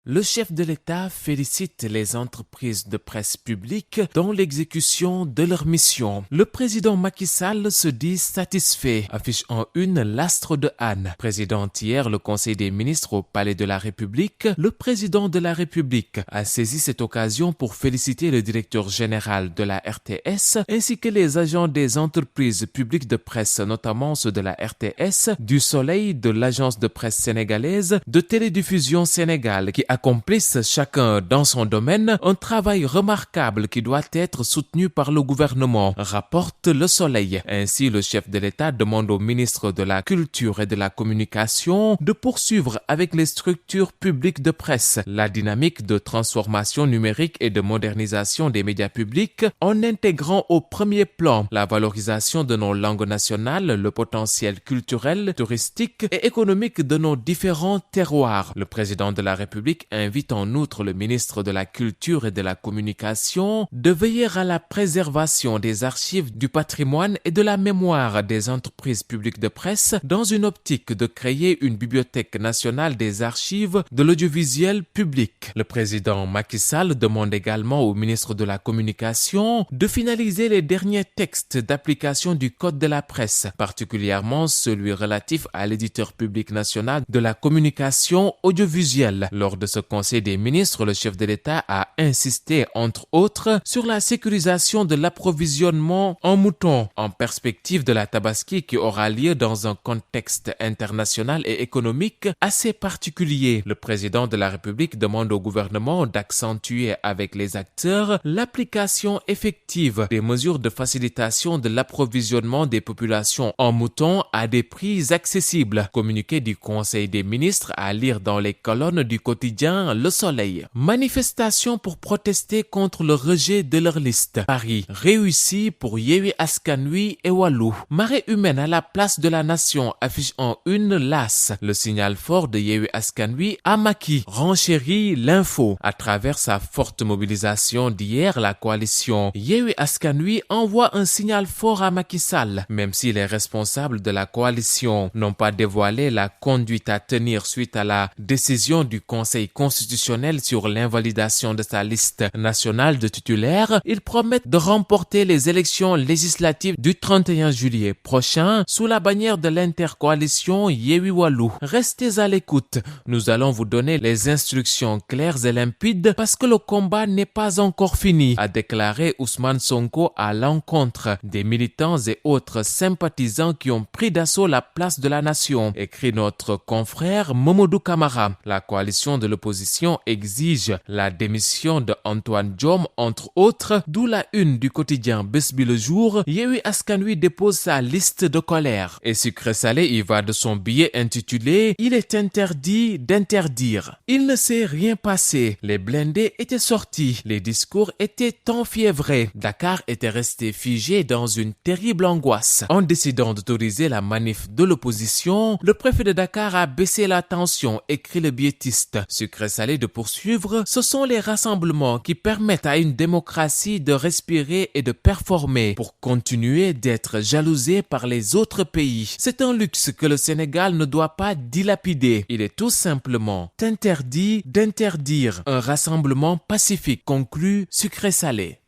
Le chef de l'État félicite les entreprises de presse publique dans l'exécution de leur mission. Le président Macky Sall se dit satisfait, affiche en une l'astre de Anne. Président hier le Conseil des ministres au Palais de la République, le président de la République a saisi cette occasion pour féliciter le directeur général de la RTS ainsi que les agents des entreprises publiques de presse, notamment ceux de la RTS, du Soleil, de l'agence de presse sénégalaise, de Télédiffusion Sénégal qui accomplissent chacun dans son domaine un travail remarquable qui doit être soutenu par le gouvernement, rapporte Le Soleil. Ainsi, le chef de l'État demande au ministre de la Culture et de la Communication de poursuivre avec les structures publiques de presse la dynamique de transformation numérique et de modernisation des médias publics en intégrant au premier plan la valorisation de nos langues nationales, le potentiel culturel, touristique et économique de nos différents terroirs. Le président de la République invite en outre le ministre de la Culture et de la Communication de veiller à la préservation des archives du patrimoine et de la mémoire des entreprises publiques de presse dans une optique de créer une bibliothèque nationale des archives de l'audiovisuel public. Le président Macky Sall demande également au ministre de la Communication de finaliser les derniers textes d'application du Code de la presse, particulièrement celui relatif à l'éditeur public national de la communication audiovisuelle. Lors de ce Conseil des ministres, le chef de l'État a insisté, entre autres, sur la sécurisation de l'approvisionnement en moutons, en perspective de la Tabaski qui aura lieu dans un contexte international et économique assez particulier. Le président de la République demande au gouvernement d'accentuer avec les acteurs l'application effective des mesures de facilitation de l'approvisionnement des populations en moutons à des prix accessibles. Communiqué du Conseil des ministres à lire dans les colonnes du quotidien Le Soleil. Manifestation pour protester contre le rejet de leur liste. Paris réussi pour Yewwi Askan Wi et Wallu. Marée humaine à la place de la nation affiche en une l'As. Le signal fort de Yewwi Askan Wi à Macky renchérit l'info. À travers sa forte mobilisation d'hier, la coalition Yewwi Askan Wi envoie un signal fort à Macky Sall. Même si les responsables de la coalition n'ont pas dévoilé la conduite à tenir suite à la décision du Conseil constitutionnel sur l'invalidation de sa liste nationale de titulaires, ils promettent de remporter les élections législatives du 31 juillet prochain sous la bannière de l'intercoalition Yewwi Wallu. Restez à l'écoute, nous allons vous donner les instructions claires et limpides parce que le combat n'est pas encore fini, a déclaré Ousmane Sonko à l'encontre des militants et autres sympathisants qui ont pris d'assaut la place de la nation, écrit notre confrère Momodou Camara. La coalition de l'opposition exige la démission de Antoine Diome, entre autres, d'où la une du quotidien Bës Bi Le Jour. Yewwi Askan Wi dépose sa liste de colère. Et sucré salé, il va de son billet intitulé « Il est interdit d'interdire ». Il ne s'est rien passé. Les blindés étaient sortis. Les discours étaient enfiévrés. Dakar était resté figé dans une terrible angoisse. En décidant d'autoriser la manif de l'opposition, le préfet de Dakar a baissé la tension, écrit le biétiste. Sucré salé de poursuivre, ce sont les rassemblements qui permettent à une démocratie de respirer et de performer pour continuer d'être jalousé par les autres pays. C'est un luxe que le Sénégal ne doit pas dilapider. Il est tout simplement interdit d'interdire un rassemblement pacifique, conclut Sucré salé.